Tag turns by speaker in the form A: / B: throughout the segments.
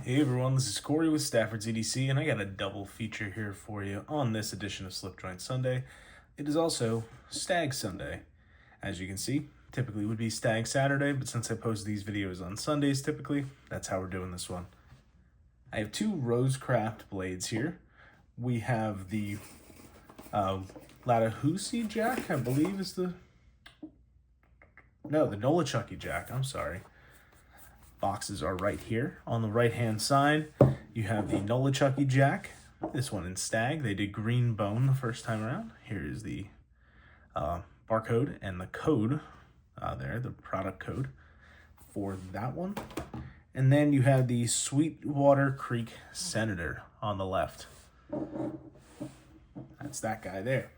A: Hey everyone, this is Corey with Stafford's EDC, and I got a double feature here for you on this edition of Slipjoints Sunday. It is also Stag Sunday. As you can see, typically would be Stag Saturday, but since I post these videos on Sundays typically, that's how we're doing this one. I have two Rosecraft blades here. We have the Latahoosie jack, I believe is the Nolichucky jack, I'm sorry. Boxes are right here. On the right hand side, you have the Nolichucky jack. This one in Stag. They did green bone the first time around. Here is the barcode and the code there, the product code for that one. And then you have the Sweetwater Creek Senator on the left. That's that guy there.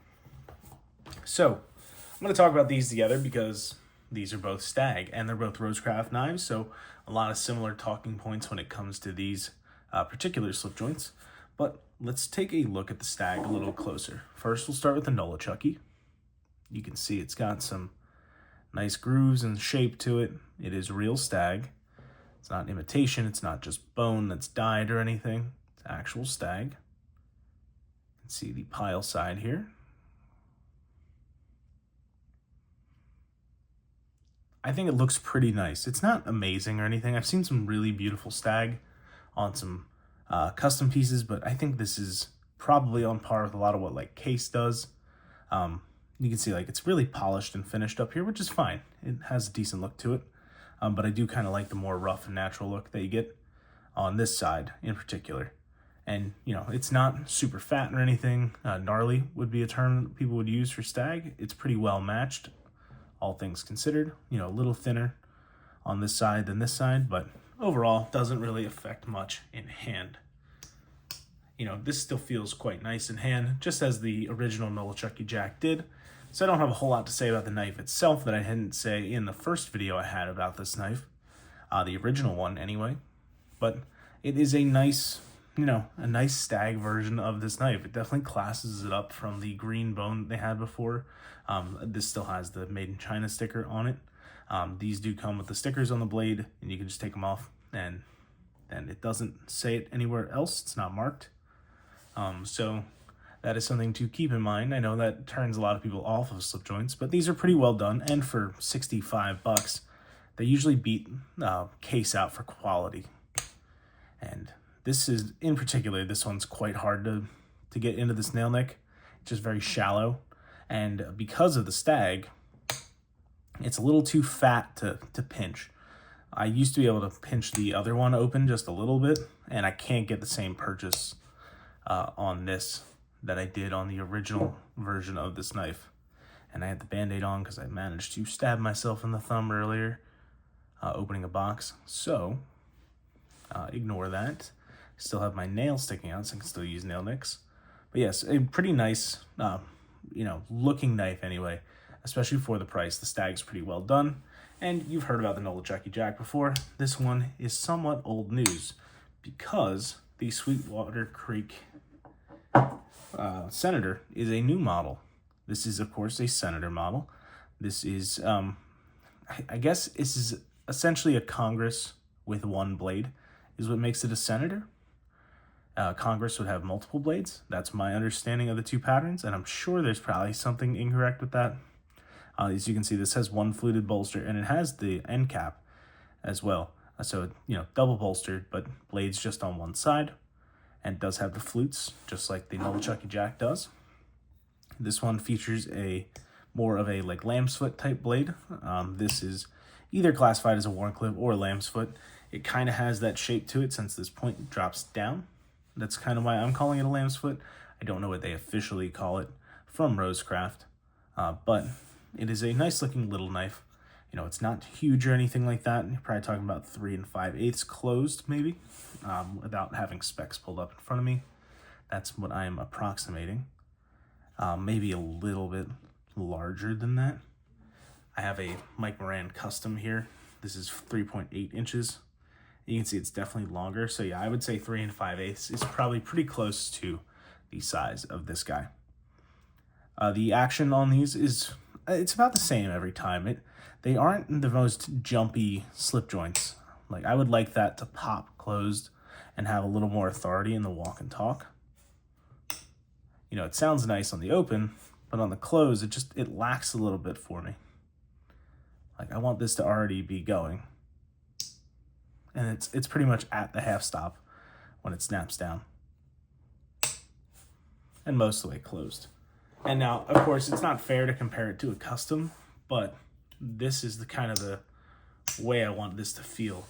A: So I'm going to talk about these together because these are both Stag and they're both Rosecraft knives, so a lot of similar talking points when it comes to these particular slip joints. But let's take a look at the Stag a little closer. First, we'll start with the Nolichucky. You can see it's got some nice grooves and shape to it. It is real Stag. It's not imitation. It's not just bone that's dyed or anything. It's actual Stag. You can see the pile side here. I think it looks pretty nice. It's not amazing or anything. I've seen some really beautiful Stag on some custom pieces, but I think this is probably on par with a lot of what like Case does. You can see like it's really polished and finished up here, which is fine. It has a decent look to it, but I do kind of like the more rough and natural look that you get on this side in particular. And, you know, it's not super fat or anything. Gnarly would be a term that people would use for Stag. It's pretty well matched, all things considered. You know, a little thinner on this side than this side, but overall doesn't really affect much in hand. You know, this still feels quite nice in hand, just as the original Nolichucky jack did. So I don't have a whole lot to say about the knife itself that I didn't say in the first video I had about this knife. The original one anyway. But it is a nice, you know, a nice Stag version of this knife. It definitely classes it up from the green bone they had before. This still has the Made in China sticker on it. These do come with the stickers on the blade, and you can just take them off, and it doesn't say it anywhere else. It's not marked. So that is something to keep in mind. I know that turns a lot of people off of slip joints, but these are pretty well done, and for 65 bucks, they usually beat Case out for quality. And this is, in particular, this one's quite hard to get into this nail neck. It's just very shallow. And because of the Stag, it's a little too fat to pinch. I used to be able to pinch the other one open just a little bit, and I can't get the same purchase on this that I did on the original version of this knife. And I had the Band-Aid on because I managed to stab myself in the thumb earlier opening a box. So ignore that. Still have my nail sticking out, so I can still use nail nicks. But yes, a pretty nice, you know, looking knife anyway, especially for the price. The Stag's pretty well done. And you've heard about the Nolichucky jack before. This one is somewhat old news because the Sweetwater Creek Senator is a new model. This is, of course, a Senator model. This is, I guess this is essentially a Congress with one blade is what makes it a Senator. Congress would have multiple blades. That's my understanding of the two patterns, and I'm sure there's probably something incorrect with that. As you can see, this has one fluted bolster, and it has the end cap as well. So, you know, double bolstered, but blades just on one side, and it does have the flutes, just like the Nolichucky jack does. This one features a more of a like lamb's foot type blade. This is either classified as a Warncliffe or a lamb's foot. It kind of has that shape to it since this point drops down. That's kind of why I'm calling it a lamb's foot. I don't know what they officially call it from Rosecraft, but it is a nice looking little knife. You know, it's not huge or anything like that. You're probably talking about 3 5/8 closed, maybe, without having specs pulled up in front of me. That's what I'm approximating. Maybe a little bit larger than that. I have a Mike Moran custom here. This is 3.8 inches. You can see it's definitely longer. So yeah, I would say 3 5/8 is probably pretty close to the size of this guy. The action on these is, it's about the same every time. They aren't the most jumpy slip joints. Like I would like that to pop closed. and have a little more authority in the walk and talk. You know, it sounds nice on the open, but on the close, it lacks a little bit for me. Like, I want this to already be going. And it's pretty much at the half stop when it snaps down. And most of the way closed. And now, of course, it's not fair to compare it to a custom, but this is the kind of the way I want this to feel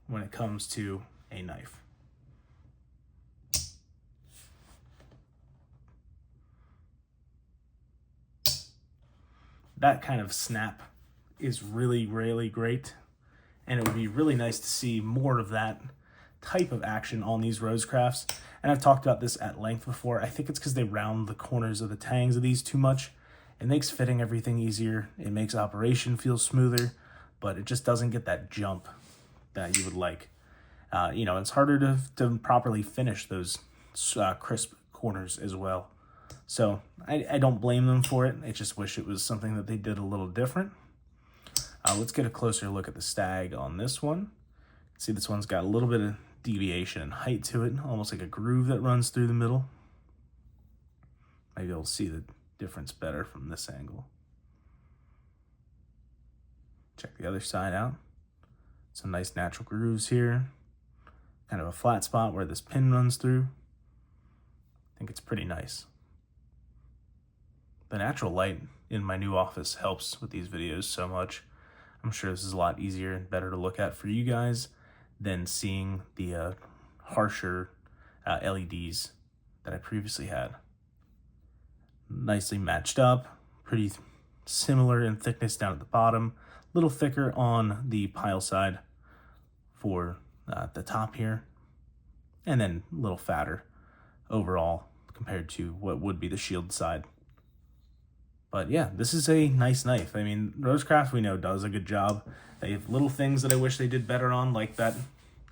A: when it comes to a knife. That kind of snap is really, really great, and it would be really nice to see more of that type of action on these Rosecrafts. And I've talked about this at length before. I think it's because they round the corners of the tangs of these too much. It makes fitting everything easier. It makes operation feel smoother, but it just doesn't get that jump that you would like. You know, it's harder to properly finish those crisp corners as well. So I don't blame them for it. I just wish it was something that they did a little different. Let's get a closer look at the Stag on this one. See, this one's got a little bit of deviation and height to it, almost like a groove that runs through the middle. Maybe you'll see the difference better from this angle. Check the other side out. Some nice natural grooves here. Kind of a flat spot where this pin runs through. I think it's pretty nice. The natural light in my new office helps with these videos so much. I'm sure this is a lot easier and better to look at for you guys than seeing the harsher LEDs that I previously had. Nicely matched up, pretty similar in thickness down at the bottom, a little thicker on the pile side for the top here, and then a little fatter overall compared to what would be the shield side. But yeah, this is a nice knife. I mean, Rosecraft, we know, does a good job. They have little things that I wish they did better on, like that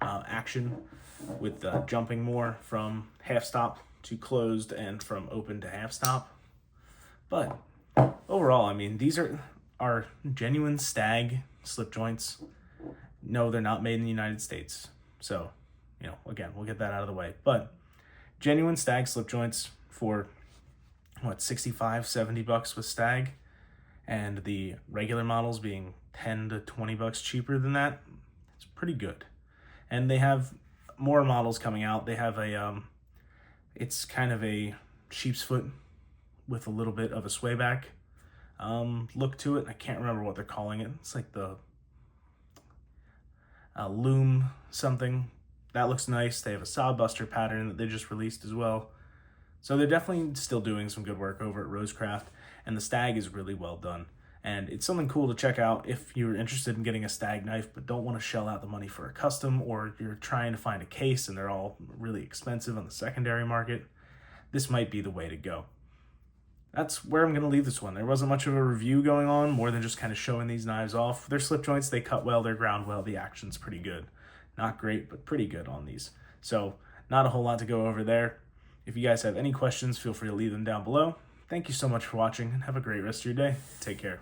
A: action with jumping more from half stop to closed and from open to half stop. But overall, I mean, these are genuine Stag slip joints. No, they're not made in the United States. So, you know, again, we'll get that out of the way. But genuine Stag slip joints for what, 65, 70 bucks with Stag, and the regular models being 10 to 20 bucks cheaper than that. It's pretty good. And they have more models coming out. They have a it's kind of a sheep's foot with a little bit of a sway back look to it. I can't remember what they're calling it. It's like the loom something. That looks nice. They have a sawbuster pattern that they just released as well. So they're definitely still doing some good work over at Rosecraft, and the Stag is really well done. And it's something cool to check out if you're interested in getting a Stag knife but don't want to shell out the money for a custom, or you're trying to find a case and they're all really expensive on the secondary market. This might be the way to go. That's where I'm going to leave this one. There wasn't much of a review going on, more than just kind of showing these knives off. They're slip joints, they cut well, they're ground well, the action's pretty good. Not great, but pretty good on these. So not a whole lot to go over there. If you guys have any questions, feel free to leave them down below. Thank you so much for watching, and have a great rest of your day. Take care.